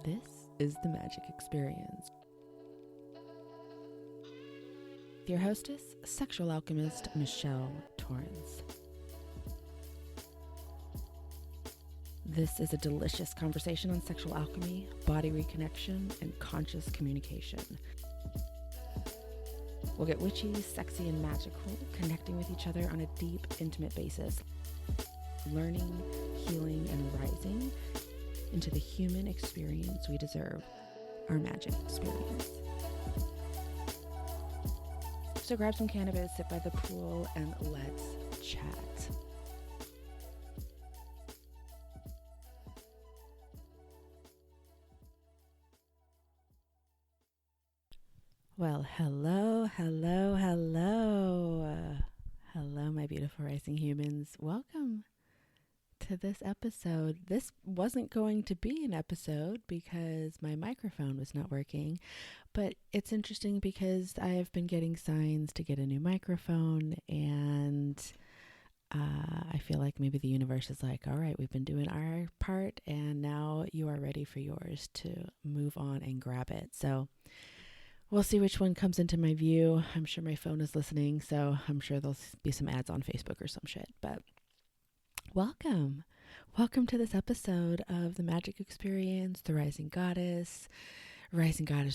This is the Magic Experience. Your hostess, sexual alchemist Michelle Torrance. This is a delicious conversation on sexual alchemy, body reconnection, and conscious communication. We'll get witchy, sexy, and magical, connecting with each other on a deep, intimate basis, learning, healing, and rising into the human experience we deserve, our magic experience. So grab some cannabis, sit by the pool, and let's chat. Well, hello, my beautiful rising humans. Welcome to this episode. This wasn't going to be an episode because my microphone was not working, but it's interesting because I have been getting signs to get a new microphone, and I feel like maybe the universe is like, all right, we've been doing our part and now you are ready for yours to move on and grab it. So we'll see which one comes into my view. I'm sure my phone is listening, so I'm sure there'll be some ads on Facebook or some shit. But welcome to this episode of the Magic Experience, the Rising Goddess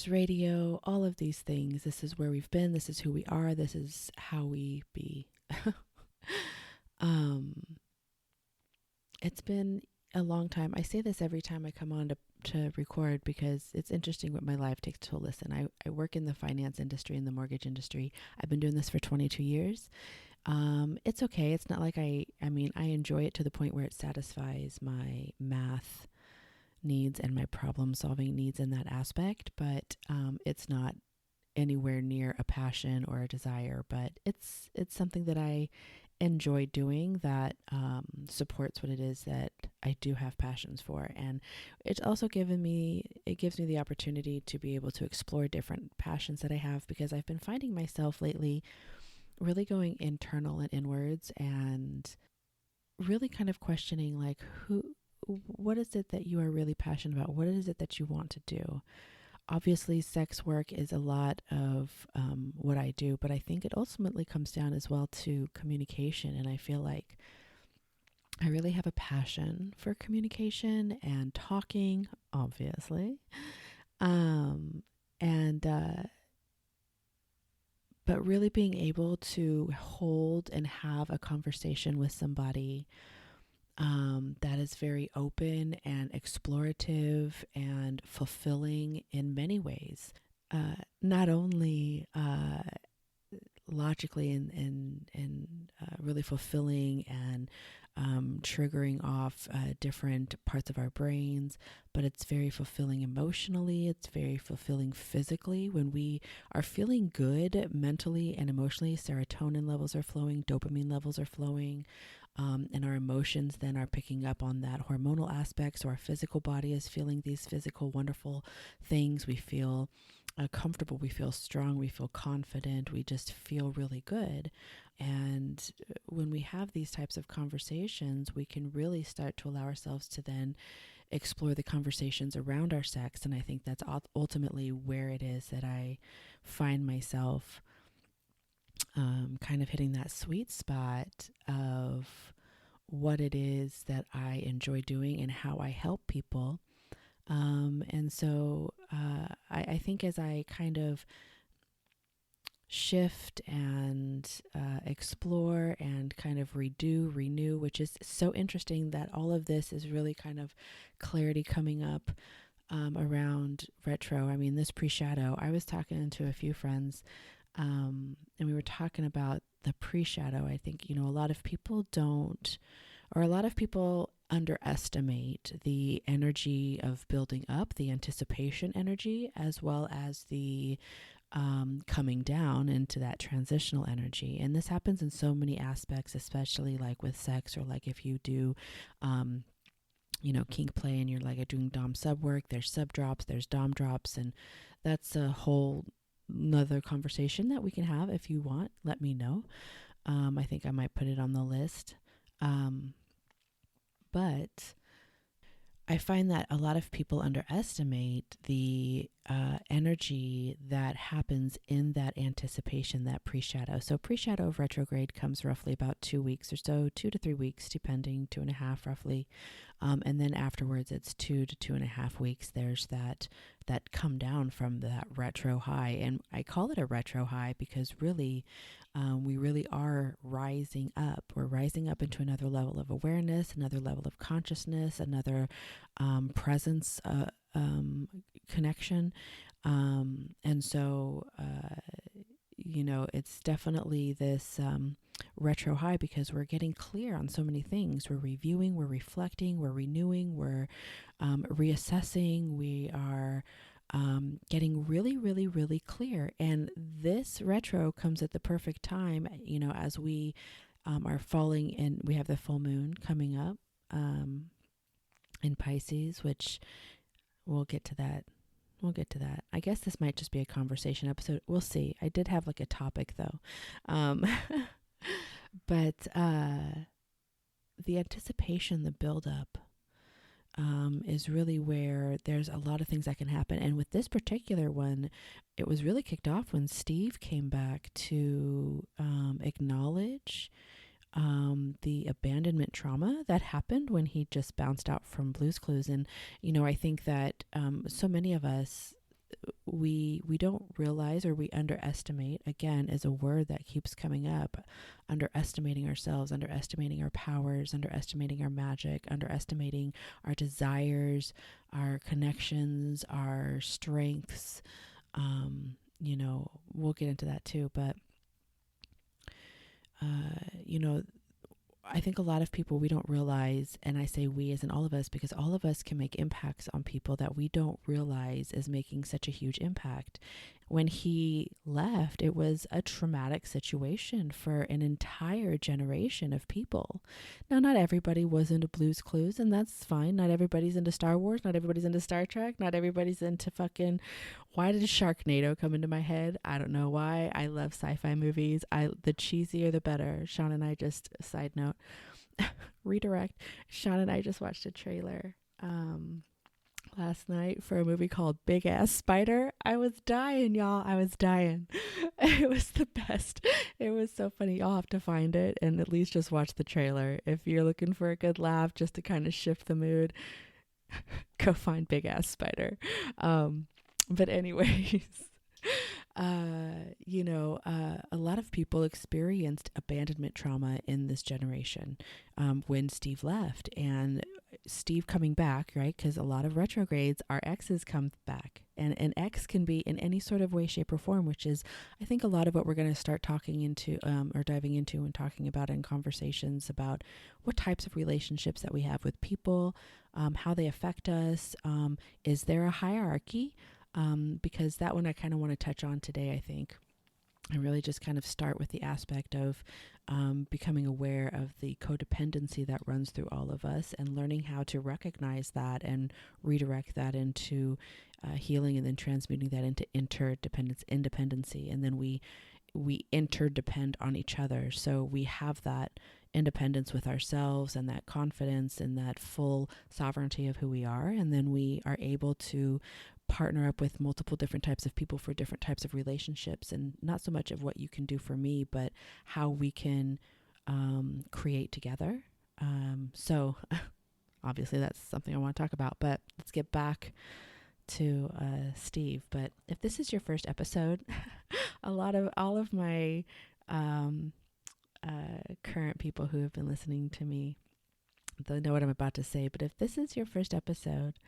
Radio, all of these things. This is where we've been. This is who we are. This is how we be. It's been a long time. I say this every time I come on to record because it's interesting what my life takes to listen. I work in the finance industry, in the mortgage industry. I've been doing this for 22 years. It's okay. It's not like I enjoy it to the point where it satisfies my math needs and my problem solving needs in that aspect, but it's not anywhere near a passion or a desire, but it's something that I enjoy doing that supports what it is that I do have passions for. And it's also gives me the opportunity to be able to explore different passions that I have, because I've been finding myself lately really going internal and inwards and really kind of questioning, like, what is it that you are really passionate about? What is it that you want to do? Obviously, sex work is a lot of what I do, but I think it ultimately comes down as well to communication. And I feel like I really have a passion for communication and talking, obviously. But really being able to hold and have a conversation with somebody that is very open and explorative and fulfilling in many ways. Not only logically and really fulfilling and triggering off different parts of our brains, but it's very fulfilling emotionally. It's very fulfilling physically. When we are feeling good mentally and emotionally, serotonin levels are flowing, dopamine levels are flowing, and our emotions then are picking up on that hormonal aspect. So our physical body is feeling these physical, wonderful things. We feel comfortable, we feel strong, we feel confident, we just feel really good. And when we have these types of conversations, we can really start to allow ourselves to then explore the conversations around our sex. And I think that's ultimately where it is that I find myself kind of hitting that sweet spot of what it is that I enjoy doing and how I help people. And so I think as I kind of shift and explore and kind of renew, which is so interesting that all of this is really kind of clarity coming up around retro. I mean, this Preshadow, I was talking to a few friends and we were talking about the Preshadow. I think, a lot of people underestimate the energy of building up, the anticipation energy, as well as the coming down into that transitional energy. And this happens in so many aspects, especially like with sex, or like if you do, kink play and you're like doing dom sub work, there's sub drops, there's dom drops, and that's a whole another conversation that we can have. If you want, let me know. I think I might put it on the list. But I find that a lot of people underestimate the energy that happens in that anticipation, that pre-shadow. So pre-shadow of retrograde comes roughly about 2 weeks or so, 2 to 3 weeks, depending, 2.5 roughly. And then afterwards, it's 2 to 2.5 weeks. There's that come down from that retro high, and I call it a retro high because really, we really are rising up. We're rising up into another level of awareness, another level of consciousness, another presence, connection, and so. It's definitely this retro high because we're getting clear on so many things. We're reviewing, we're reflecting, we're renewing, we're reassessing, we are getting really, really, really clear. And this retro comes at the perfect time, as we are falling in. We have the full moon coming up in Pisces, which we'll get to that. We'll get to that. I guess this might just be a conversation episode. We'll see. I did have like a topic though. But the anticipation, the buildup, is really where there's a lot of things that can happen. And with this particular one, it was really kicked off when Steve came back to acknowledge the abandonment trauma that happened when he just bounced out from Blue's Clues. And, I think that so many of us, we don't realize, or we underestimate, again, is a word that keeps coming up, underestimating ourselves, underestimating our powers, underestimating our magic, underestimating our desires, our connections, our strengths. We'll get into that too, but I think a lot of people, we don't realize, and I say we as in all of us, because all of us can make impacts on people that we don't realize is making such a huge impact. When he left, it was a traumatic situation for an entire generation of people. Now, not everybody was into Blue's Clues, and that's fine. Not everybody's into Star Wars. Not everybody's into Star Trek. Not everybody's into fucking... Why did Sharknado come into my head? I don't know why. I love sci-fi movies. The cheesier, the better. Sean and I just, side note, redirect. Sean and I just watched a trailer last night for a movie called Big Ass Spider. I was dying, y'all. I was dying. It was the best. It was so funny. Y'all have to find it and at least just watch the trailer. If you're looking for a good laugh, just to kind of shift the mood, go find Big Ass Spider. But anyways, a lot of people experienced abandonment trauma in this generation when Steve left, and Steve coming back, right? Because a lot of retrogrades, our exes come back, and an ex can be in any sort of way, shape, or form, which is, I think, a lot of what we're going to start talking into or diving into and talking about in conversations about what types of relationships that we have with people, how they affect us. Is there a hierarchy? Because that one I kind of want to touch on today, I think. I really just kind of start with the aspect of becoming aware of the codependency that runs through all of us, and learning how to recognize that and redirect that into healing, and then transmuting that into interdependence, independency. And then we interdepend on each other. So we have that independence with ourselves, and that confidence, and that full sovereignty of who we are. And then we are able to partner up with multiple different types of people for different types of relationships, and not so much of what you can do for me, but how we can create together. So obviously that's something I want to talk about, but let's get back to Steve. But if this is your first episode, all of my current people who have been listening to me, they'll know what I'm about to say. But if this is your first episode,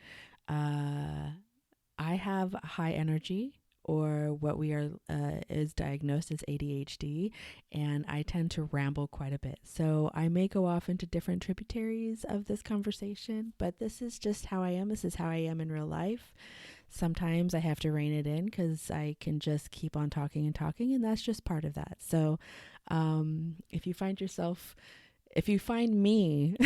I have high energy, or what we are is diagnosed as ADHD, and I tend to ramble quite a bit. So I may go off into different tributaries of this conversation, but this is just how I am. This is how I am in real life. Sometimes I have to rein it in because I can just keep on talking and talking, and that's just part of that. So if you find me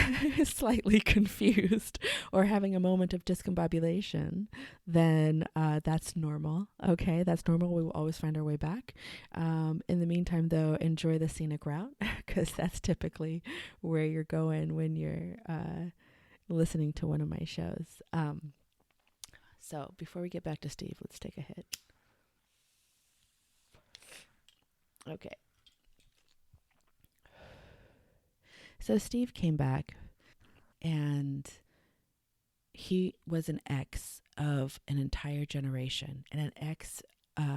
slightly confused or having a moment of discombobulation, then that's normal. Okay, that's normal. We will always find our way back. In the meantime, though, enjoy the scenic route, because that's typically where you're going when you're listening to one of my shows. So before we get back to Steve, let's take a hit. Okay. So Steve came back, and he was an ex of an entire generation, and an ex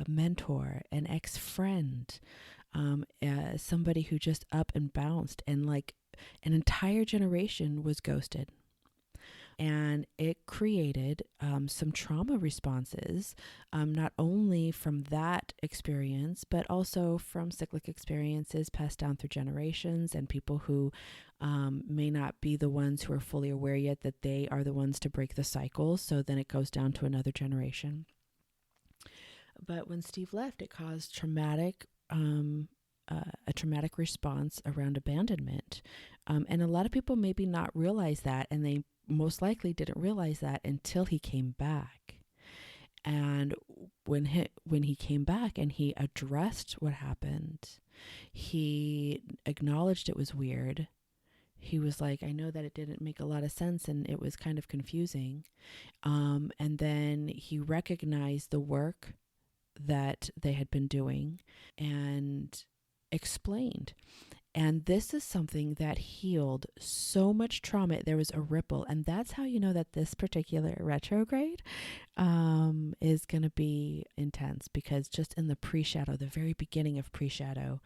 mentor, an ex friend, somebody who just up and bounced, and like an entire generation was ghosted. And it created some trauma responses, not only from that experience, but also from cyclic experiences passed down through generations, and people who may not be the ones who are fully aware yet that they are the ones to break the cycle. So then it goes down to another generation. But when Steve left, it caused a traumatic response around abandonment. And a lot of people maybe not realize that, and they most likely didn't realize that until he came back. And when he came back and he addressed what happened, he acknowledged it was weird. He was like, I know that it didn't make a lot of sense and it was kind of confusing. And then he recognized the work that they had been doing and explained. And this is something that healed so much trauma. There was a ripple. And that's how you know that this particular retrograde is going to be intense, because just in the Preshadow, the very beginning of Preshadow,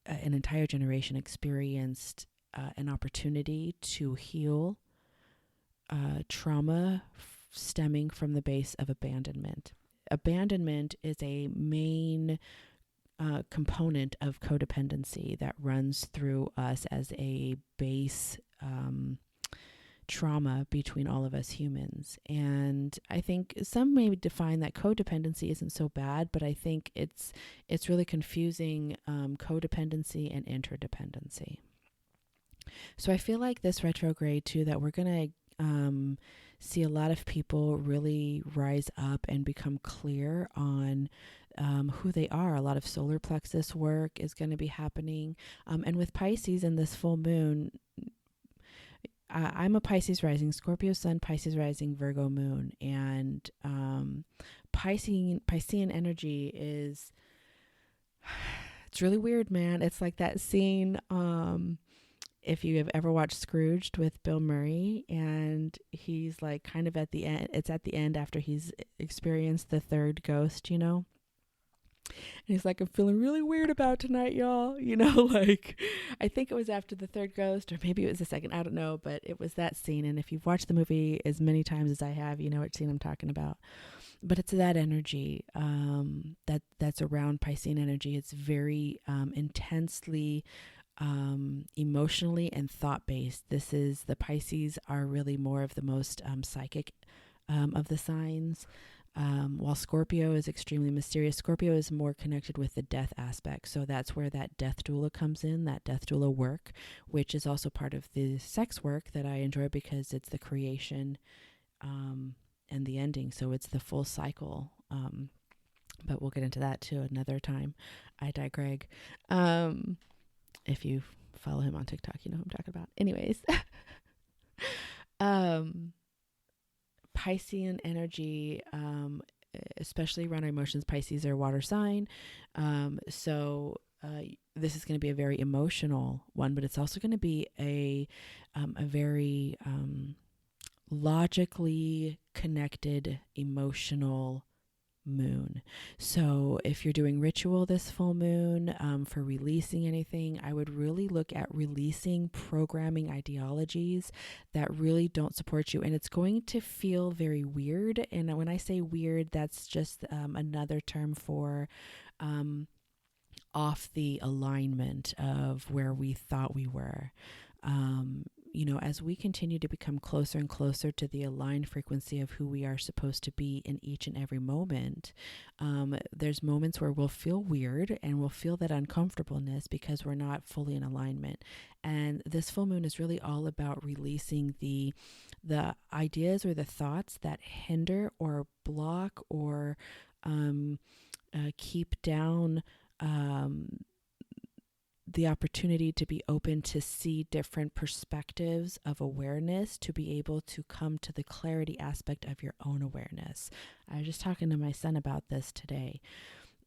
an entire generation experienced an opportunity to heal trauma stemming from the base of abandonment. Abandonment is a main component of codependency that runs through us as a base trauma between all of us humans. And I think some may define that codependency isn't so bad, but I think it's really confusing codependency and interdependency. So I feel like this retrograde too, that we're going to see a lot of people really rise up and become clear on who they are. A lot of solar plexus work is going to be happening. And with Pisces and this full moon, I'm a Pisces rising, Scorpio sun, Pisces rising, Virgo moon. And Piscean energy is, it's really weird, man. It's like that scene, if you have ever watched Scrooged with Bill Murray, and he's like kind of at the end, it's at the end after he's experienced the third ghost, you know? And he's like, I'm feeling really weird about tonight, y'all. You know, like, I think it was after the third ghost, or maybe it was the second. I don't know, but it was that scene. And if you've watched the movie as many times as I have, you know what scene I'm talking about. But it's that energy that's around Piscean energy. It's very intensely emotionally and thought-based. This is, the Pisces are really more of the most psychic of the signs. While Scorpio is extremely mysterious, Scorpio is more connected with the death aspect. So that's where that death doula comes in, that death doula work, which is also part of the sex work that I enjoy, because it's the creation and the ending. So it's the full cycle. But we'll get into that too another time. I digress. If you follow him on TikTok, you know who I'm talking about. Anyways. Piscean energy, especially around our emotions. Pisces are water sign. So this is going to be a very emotional one, but it's also going to be a very logically connected emotional moon. So if you're doing ritual this full moon for releasing anything, I would really look at releasing programming ideologies that really don't support you. And it's going to feel very weird. And when I say weird, that's just another term for off the alignment of where we thought we were. You know, as we continue to become closer and closer to the aligned frequency of who we are supposed to be in each and every moment, there's moments where we'll feel weird and we'll feel that uncomfortableness because we're not fully in alignment. And this full moon is really all about releasing the ideas or the thoughts that hinder or block or keep down the opportunity to be open to see different perspectives of awareness, to be able to come to the clarity aspect of your own awareness. I was just talking to my son about this today.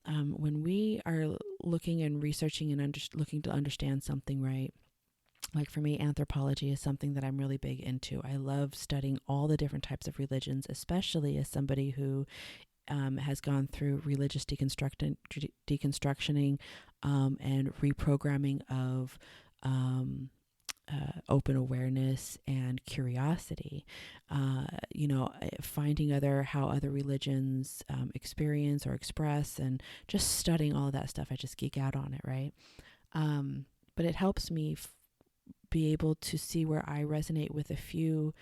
When we are looking and researching and looking to understand something, right? Like for me, anthropology is something that I'm really big into. I love studying all the different types of religions, especially as somebody who has gone through religious deconstructioning and reprogramming of open awareness and curiosity. Finding how other religions experience or express, and just studying all of that stuff. I just geek out on it, right? But it helps me be able to see where I resonate with a few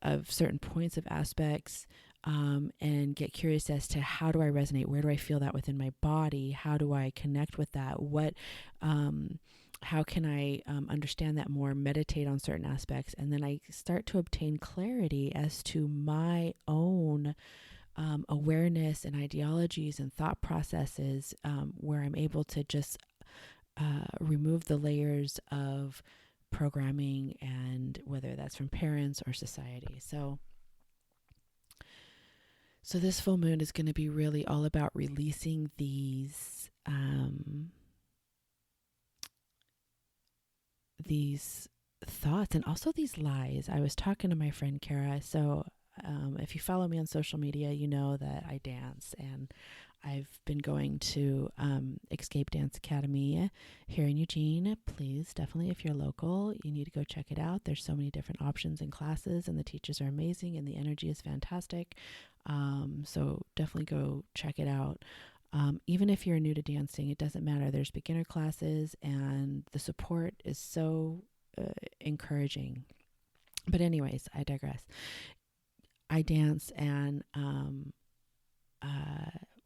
of certain points of aspects, and get curious as to how do I resonate? Where do I feel that within my body? How do I connect with that? How can I understand that more, meditate on certain aspects? And then I start to obtain clarity as to my own awareness and ideologies and thought processes, where I'm able to just remove the layers of programming, and whether that's from parents or society. So this full moon is going to be really all about releasing these thoughts, and also these lies. I was talking to my friend Kara. So if you follow me on social media, you know that I dance, and I've been going to Escape Dance Academy here in Eugene. Please, definitely, if you're local, you need to go check it out. There's so many different options and classes, and the teachers are amazing, and the energy is fantastic. So definitely go check it out. Even if you're new to dancing, it doesn't matter. There's beginner classes, and the support is so encouraging. But anyways, I digress. I dance, and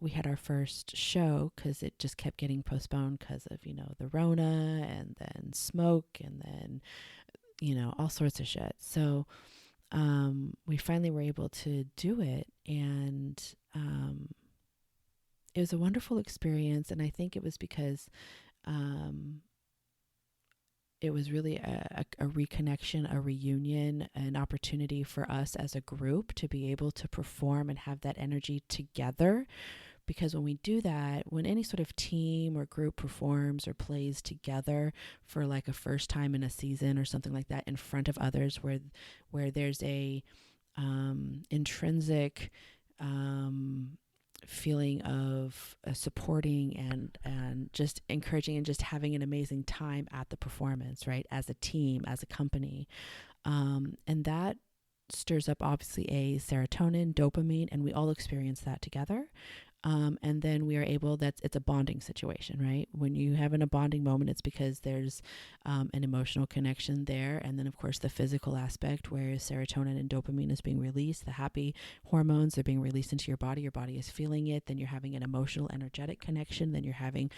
we had our first show because it just kept getting postponed because of, the Rona, and then smoke, and then, all sorts of shit. So we finally were able to do it, and it was a wonderful experience. And I think it was because it was really a reconnection, a reunion, an opportunity for us as a group to be able to perform and have that energy together. Because when we do that, when any sort of team or group performs or plays together for like a first time in a season or something like that in front of others, where there's a intrinsic feeling of supporting and just encouraging and just having an amazing time at the performance, right? As a team, as a company. And that stirs up obviously a serotonin, dopamine, and we all experience that together. And then we are able, it's a bonding situation, right? When you have a bonding moment, it's because there's an emotional connection there. And then of course the physical aspect, where serotonin and dopamine is being released, the happy hormones are being released into your body is feeling it. Then you're having an emotional, energetic connection. Then you're having,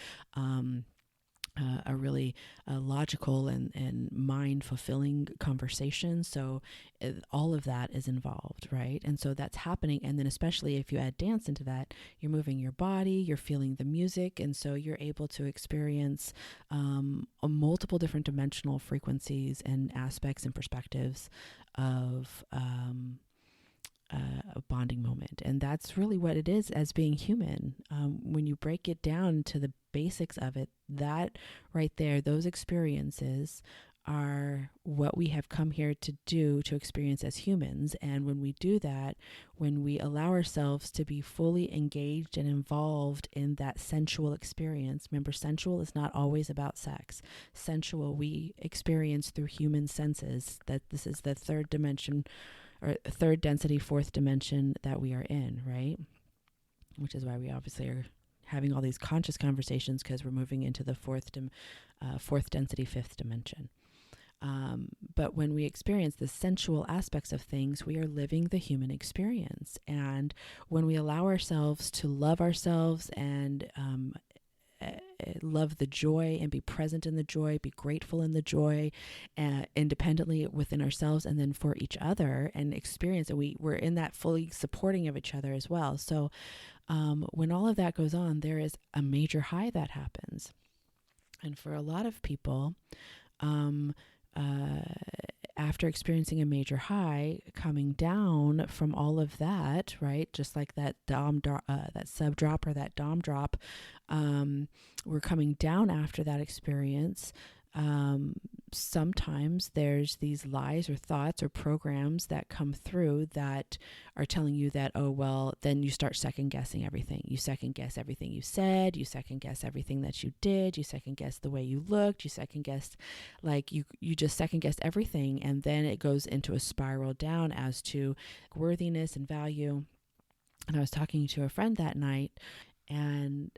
a really logical and mind fulfilling conversation. So all of that is involved, right? And so that's happening. And then especially if you add dance into that, you're moving your body, you're feeling the music. And so you're able to experience a multiple different dimensional frequencies and aspects and perspectives of a bonding moment. And that's really what it is as being human. When you break it down to the basics of it, that right there, those experiences are what we have come here to do, to experience as humans. And when we do that, when we allow ourselves to be fully engaged and involved in that sensual experience, remember, sensual is not always about sex. Sensual, we experience through human senses. That this is the third dimension, or third density, fourth dimension that we are in, right? Which is why we obviously are having all these conscious conversations, because we're moving into the fourth density, fifth dimension. But when we experience the sensual aspects of things, we are living the human experience. And when we allow ourselves to love ourselves and love the joy and be present in the joy, be grateful in the joy, independently within ourselves and then for each other, and experience, and we're in that fully supporting of each other as well. So when all of that goes on, there is a major high that happens. And for a lot of people, um, uh, after experiencing a major high, coming down from all of that, right? Just like that that sub drop or that dom drop, we're coming down after that experience. Um, Sometimes there's these lies or thoughts or programs that come through that are telling you that, oh, well, then you start second guessing everything. You second guess everything you said. You second guess everything that you did. You second guess the way you looked. You second guess, like you just second guess everything. And then it goes into a spiral down as to worthiness and value. And I was talking to a friend that night, and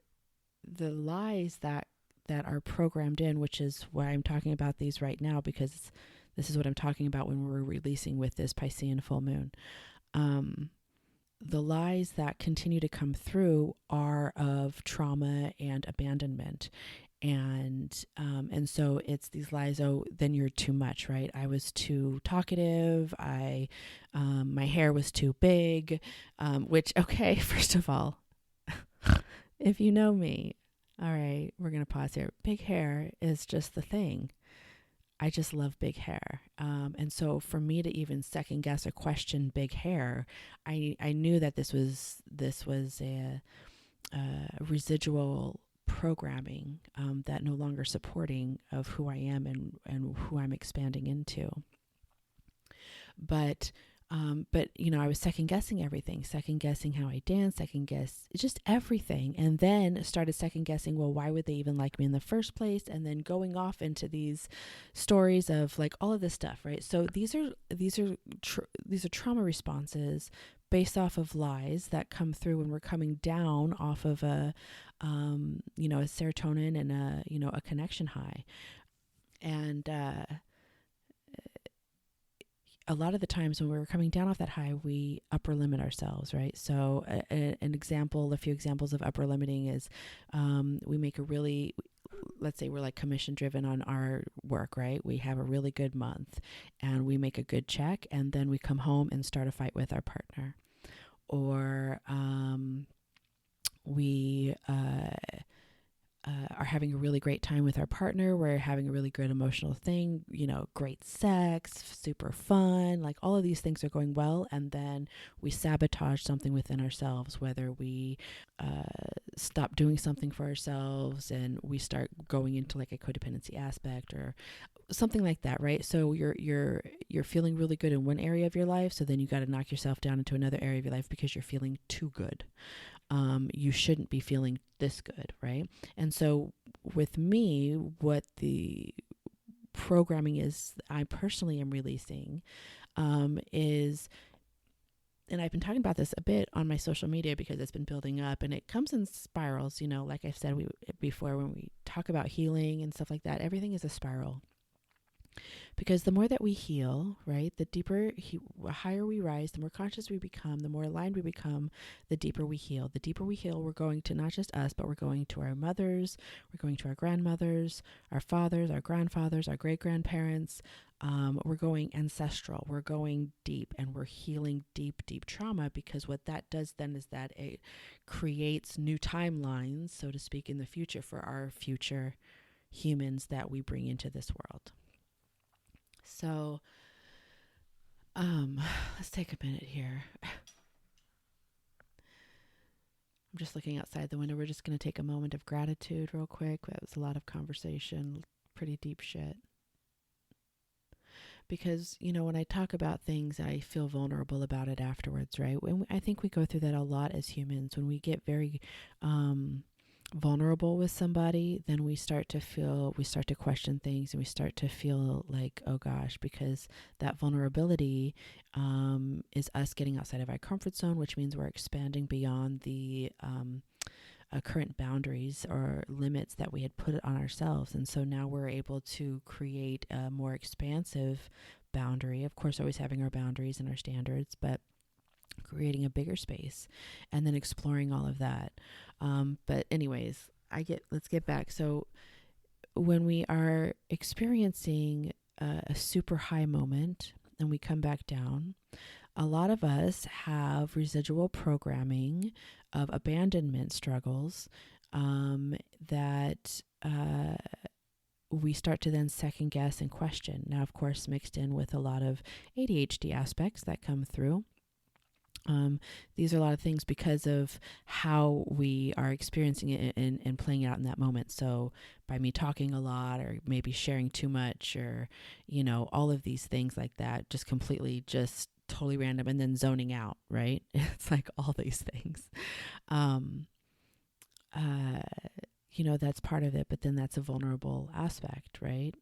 the lies that are programmed in, which is why I'm talking about these right now, because this is what I'm talking about when we're releasing with this Piscean full moon. The lies that continue to come through are of trauma and abandonment. And so it's these lies. Oh, then you're too much, right? I was too talkative. My hair was too big, which, okay, first of all, if you know me, all right, we're going to pause here. Big hair is just the thing. I just love big hair. And so for me to even second guess or question big hair, I knew that this was a residual programming that no longer supporting of who I am and who I'm expanding into. But you know, I was second guessing everything, second guessing how I dance, second guess just everything, and then started second guessing, well, why would they even like me in the first place? And then going off into these stories of like all of this stuff, right? So these are trauma responses based off of lies that come through when we're coming down off of a serotonin and a connection high. And a lot of the times when we're coming down off that high, we upper limit ourselves, right? So a few examples of upper limiting is let's say we're like commission driven on our work, right? We have a really good month and we make a good check, and then we come home and start a fight with our partner. Or we are having a really great time with our partner. We're having a really good emotional thing, great sex, super fun, like all of these things are going well. And then we sabotage something within ourselves, whether we stop doing something for ourselves and we start going into like a codependency aspect or something like that, right? So you're feeling really good in one area of your life, so then you got to knock yourself down into another area of your life because you're feeling too good. You shouldn't be feeling this good, right? And so with me, what the programming is I personally am releasing is, and I've been talking about this a bit on my social media because it's been building up and it comes in spirals, like I've said before when we talk about healing and stuff like that, everything is a spiral. Because the more that we heal, right, the higher we rise, the more conscious we become, the more aligned we become, the deeper we heal. The deeper we heal, we're going to not just us, but we're going to our mothers, we're going to our grandmothers, our fathers, our grandfathers, our great-grandparents. We're going ancestral. We're going deep, and we're healing deep, deep trauma, because what that does then is that it creates new timelines, so to speak, in the future for our future humans that we bring into this world. So, let's take a minute here. I'm just looking outside the window. We're just going to take a moment of gratitude real quick. That was a lot of conversation, pretty deep shit. Because, when I talk about things, I feel vulnerable about it afterwards, right? I think we go through that a lot as humans. When we get very vulnerable with somebody, then we start to question things, and we start to feel like, oh gosh, because that vulnerability is us getting outside of our comfort zone, which means we're expanding beyond the current boundaries or limits that we had put on ourselves. And so now we're able to create a more expansive boundary, of course always having our boundaries and our standards, but creating a bigger space and then exploring all of that. But anyways, let's get back. So when we are experiencing a super high moment and we come back down, a lot of us have residual programming of abandonment struggles that we start to then second guess and question. Now, of course, mixed in with a lot of ADHD aspects that come through. These are a lot of things because of how we are experiencing it and playing out in that moment. So by me talking a lot or maybe sharing too much or, all of these things like that, just completely just totally random and then zoning out, right? It's like all these things. Um, uh, that's part of it, but then that's a vulnerable aspect, right?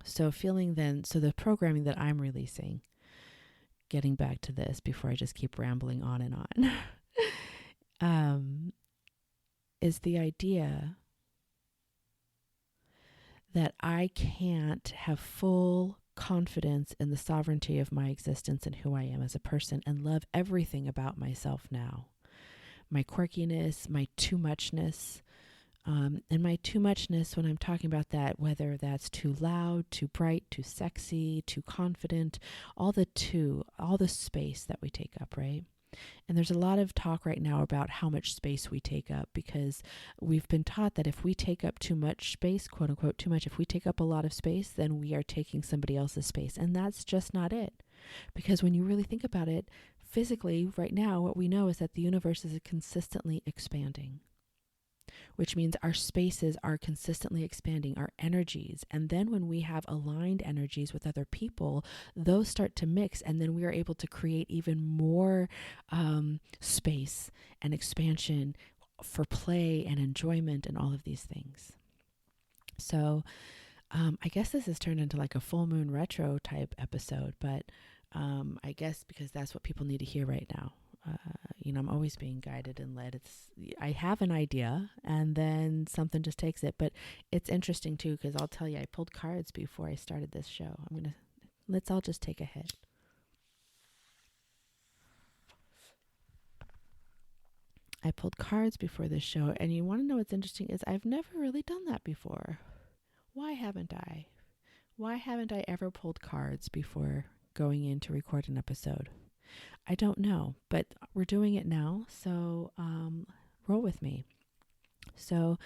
So so the programming that I'm releasing, getting back to this before I just keep rambling on and on, is the idea that I can't have full confidence in the sovereignty of my existence and who I am as a person and love everything about myself now. My quirkiness, my too muchness, and my too muchness, when I'm talking about that, whether that's too loud, too bright, too sexy, too confident, all the space that we take up, right? And there's a lot of talk right now about how much space we take up because we've been taught that if we take up too much space, quote unquote, too much, if we take up a lot of space, then we are taking somebody else's space. And that's just not it. Because when you really think about it, physically, right now, what we know is that the universe is consistently expanding, which means our spaces are consistently expanding, our energies. And then when we have aligned energies with other people, those start to mix, and then we are able to create even more space and expansion for play and enjoyment and all of these things. So I guess this has turned into like a full moon retro type episode, but I guess because that's what people need to hear right now. I'm always being guided and led. I have an idea and then something just takes it. But it's interesting too, because I'll tell you, I pulled cards before I started this show. Let's all just take a hit. I pulled cards before this show, and you want to know what's interesting is I've never really done that before. Why haven't I? Why haven't I ever pulled cards before going in to record an episode? I don't know, but we're doing it now, so roll with me. So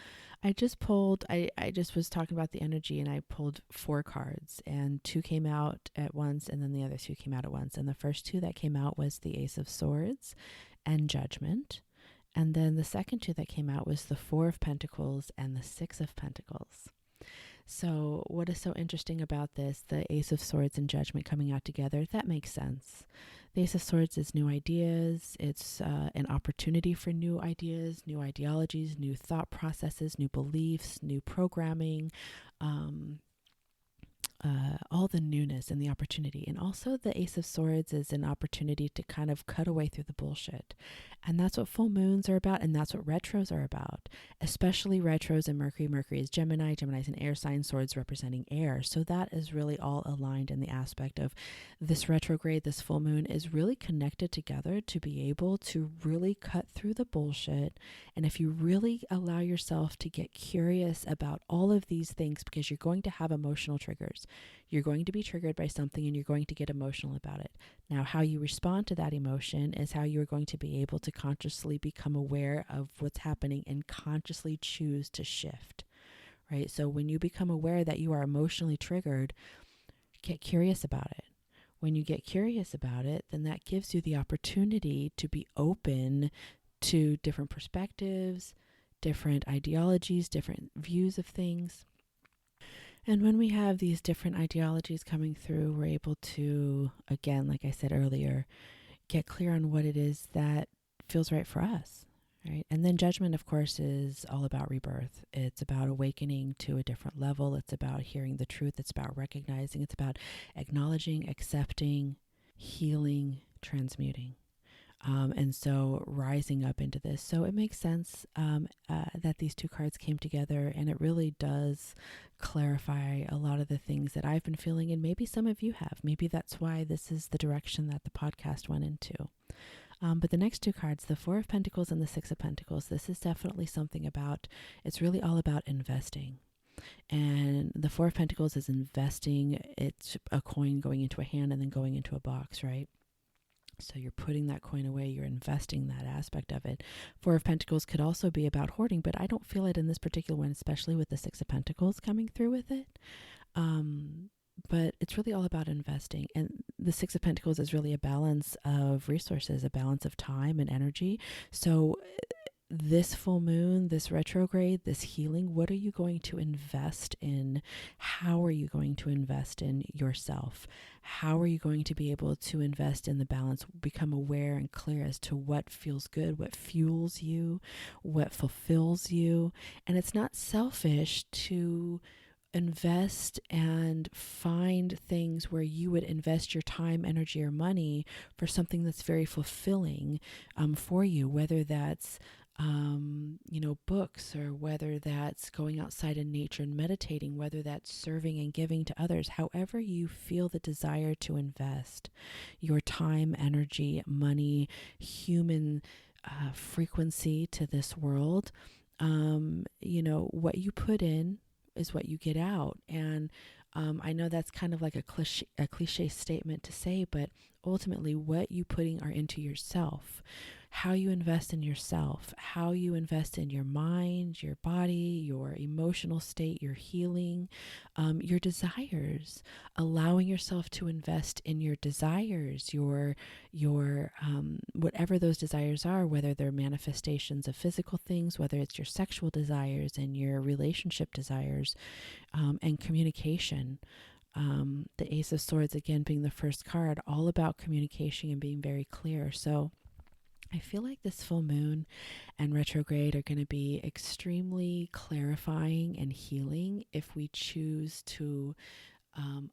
I just pulled, I just was talking about the energy, and I pulled 4 cards, and 2 came out at once, and then the other 2 came out at once. And the first 2 that came out was the Ace of Swords and Judgment. And then the second 2 that came out was the 4 of Pentacles and the 6 of Pentacles. So what is so interesting about this, the Ace of Swords and Judgment coming out together, that makes sense. The Ace of Swords is new ideas. It's an opportunity for new ideas, new ideologies, new thought processes, new beliefs, new programming, all the newness and the opportunity. And also the Ace of Swords is an opportunity to kind of cut away through the bullshit. And that's what full moons are about, and that's what retros are about, especially retros and Mercury. Mercury is Gemini, Gemini's an air sign, swords representing air. So that is really all aligned in the aspect of this retrograde, this full moon is really connected together to be able to really cut through the bullshit. And if you really allow yourself to get curious about all of these things, because you're going to have emotional triggers, you're going to be triggered by something and you're going to get emotional about it. Now, how you respond to that emotion is how you're going to be able to consciously become aware of what's happening and consciously choose to shift, right? So when you become aware that you are emotionally triggered, get curious about it. When you get curious about it, then that gives you the opportunity to be open to different perspectives, different ideologies, different views of things. And when we have these different ideologies coming through, we're able to, again, like I said earlier, get clear on what it is that feels right for us, right? And then Judgment, of course, is all about rebirth. It's about awakening to a different level. It's about hearing the truth. It's about recognizing. It's about acknowledging, accepting, healing, transmuting. And so rising up into this. So it makes sense that these 2 cards came together, and it really does clarify a lot of the things that I've been feeling, and maybe some of you have. Maybe that's why this is the direction that the podcast went into. But the next 2 cards, the 4 of Pentacles and the 6 of Pentacles, this is definitely something about, it's really all about investing. And the 4 of Pentacles is investing. It's a coin going into a hand and then going into a box, right? So you're putting that coin away, you're investing that aspect of it. Four of Pentacles could also be about hoarding, but I don't feel it in this particular one, especially with the Six of Pentacles coming through with it. But it's really all about investing. And the Six of Pentacles is really a balance of resources, a balance of time and energy. So this full moon, this retrograde, this healing, what are you going to invest in? How are you going to invest in yourself? How are you going to be able to invest in the balance, become aware and clear as to what feels good, what fuels you, what fulfills you? And it's not selfish to invest and find things where you would invest your time, energy, or money for something that's very fulfilling for you, whether that's books, or whether that's going outside in nature and meditating, whether that's serving and giving to others. However you feel the desire to invest your time, energy, money, human frequency to this world, what you put in is what you get out. And I know that's kind of like a cliche statement to say, but ultimately what you putting are into yourself, how you invest in yourself, how you invest in your mind, your body, your emotional state, your healing, your desires, allowing yourself to invest in your desires, your whatever those desires are, whether they're manifestations of physical things, whether it's your sexual desires and your relationship desires, and communication. The Ace of Swords, again, being the first card, all about communication and being very clear. So I feel like this full moon and retrograde are going to be extremely clarifying and healing if we choose to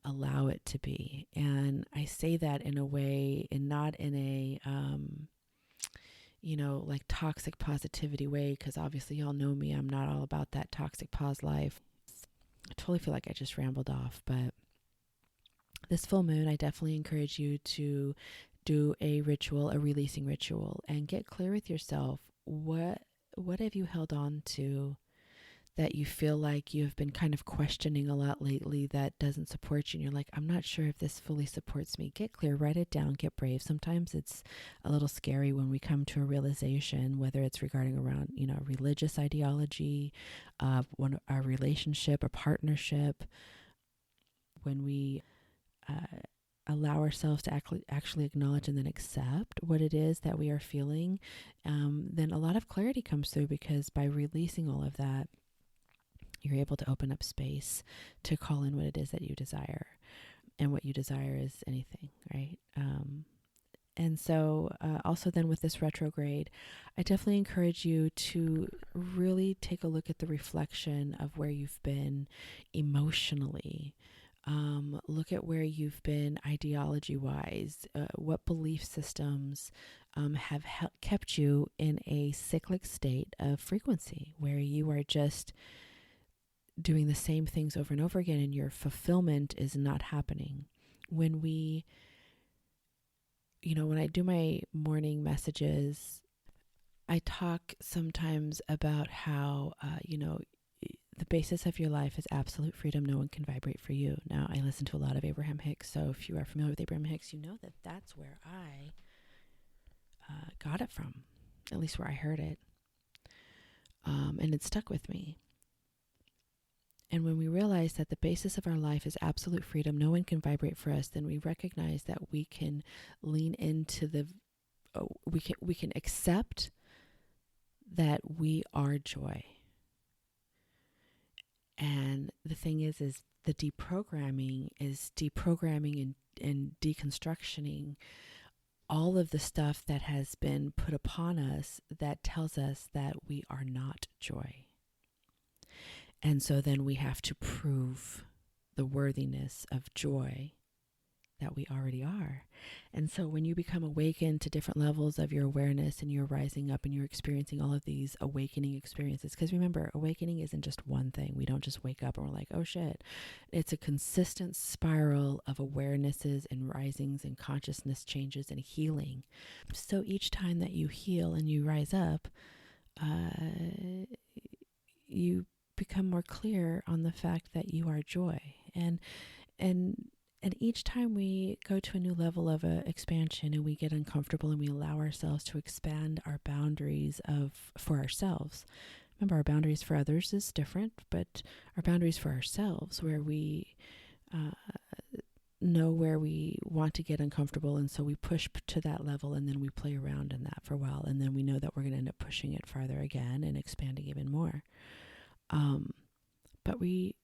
allow it to be. And I say that in a way, and not in a, like toxic positivity way, because obviously y'all know me, I'm not all about that toxic pos life. I totally feel like I just rambled off, but this full moon, I definitely encourage you to do a ritual, a releasing ritual, and get clear with yourself. What have you held on to that you feel like you've been kind of questioning a lot lately that doesn't support you? And you're like, I'm not sure if this fully supports me. Get clear, write it down, get brave. Sometimes it's a little scary when we come to a realization, whether it's regarding around, religious ideology, a relationship, a partnership. When we allow ourselves to actually acknowledge and then accept what it is that we are feeling, then a lot of clarity comes through, because by releasing all of that, you're able to open up space to call in what it is that you desire. And what you desire is anything, right? And so also then with this retrograde, I definitely encourage you to really take a look at the reflection of where you've been emotionally. Look at where you've been ideology-wise. What belief systems have kept you in a cyclic state of frequency, where you are just doing the same things over and over again, and your fulfillment is not happening. When I do my morning messages, I talk sometimes about how, the basis of your life is absolute freedom. No one can vibrate for you. Now, I listen to a lot of Abraham Hicks, so if you are familiar with Abraham Hicks, you know that that's where I got it from, at least where I heard it. And it stuck with me. And when we realize that the basis of our life is absolute freedom, no one can vibrate for us, then we recognize that we can lean into we can accept that we are joy. And the thing is the deprogramming is deprogramming and deconstructioning all of the stuff that has been put upon us that tells us that we are not joy. And so then we have to prove the worthiness of joy that we already are. And so when you become awakened to different levels of your awareness, and you're rising up and you're experiencing all of these awakening experiences, because remember, awakening isn't just one thing. We don't just wake up and we're like, oh shit. It's a consistent spiral of awarenesses and risings and consciousness changes and healing. So each time that you heal and you rise up, you become more clear on the fact that you are joy. And And each time we go to a new level of expansion and we get uncomfortable and we allow ourselves to expand our boundaries for ourselves. Remember, our boundaries for others is different, but our boundaries for ourselves, where we uh, know where we want to get uncomfortable, and so we push to that level, and then we play around in that for a while, and then we know that we're going to end up pushing it farther again and expanding even more. But we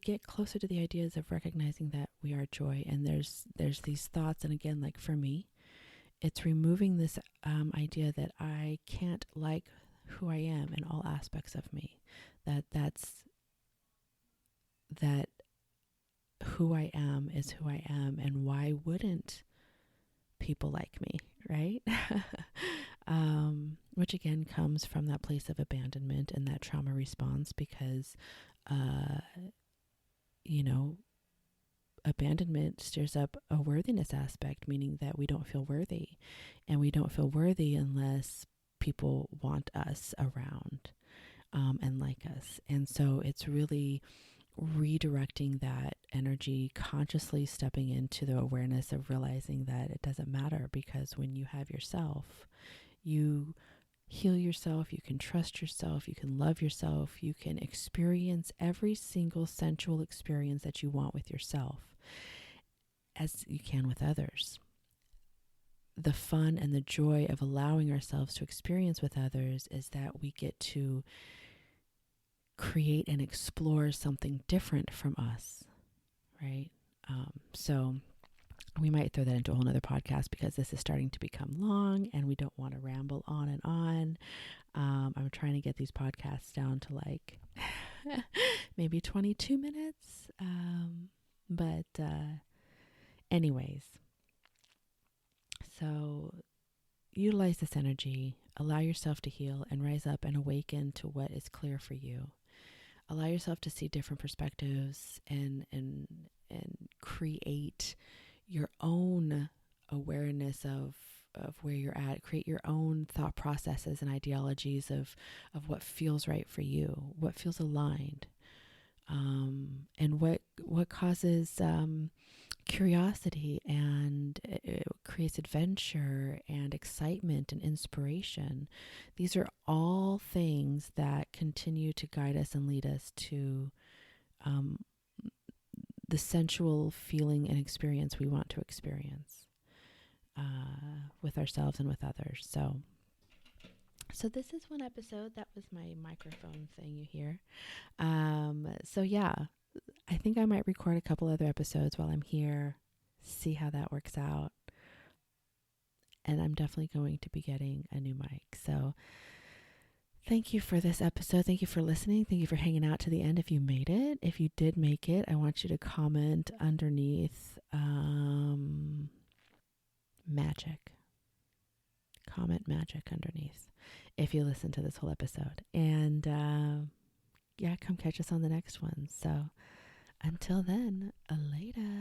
get closer to the ideas of recognizing that we are joy, and there's these thoughts, and again, like for me, it's removing this idea that I can't like who I am in all aspects of me, that who I am is who I am, and why wouldn't people like me, right? Which again comes from that place of abandonment and that trauma response, because abandonment stirs up a worthiness aspect, meaning that we don't feel worthy, and we don't feel worthy unless people want us around and like us. And so it's really redirecting that energy, consciously stepping into the awareness of realizing that it doesn't matter, because when you have yourself, you heal yourself, you can trust yourself, you can love yourself, you can experience every single sensual experience that you want with yourself as you can with others. The fun and the joy of allowing ourselves to experience with others is that we get to create and explore something different from us, right? So we might throw that into a whole nother podcast, because this is starting to become long and we don't want to ramble on and on. I'm trying to get these podcasts down to like maybe 22 minutes. But anyways, so utilize this energy, allow yourself to heal and rise up and awaken to what is clear for you. Allow yourself to see different perspectives and create your own awareness of where you're at. Create your own thought processes and ideologies of what feels right for you, what feels aligned, and what causes curiosity, and it creates adventure and excitement and inspiration. These are all things that continue to guide us and lead us to the sensual feeling and experience we want to experience with ourselves and with others. So this is one episode. That was my microphone thing you hear. So yeah, I think I might record a couple other episodes while I'm here, see how that works out. And I'm definitely going to be getting a new mic. So thank you for this episode. Thank you for listening. Thank you for hanging out to the end if you made it. If you did make it, I want you to comment underneath magic. Comment magic underneath if you listen to this whole episode. And yeah, come catch us on the next one. So until then, later.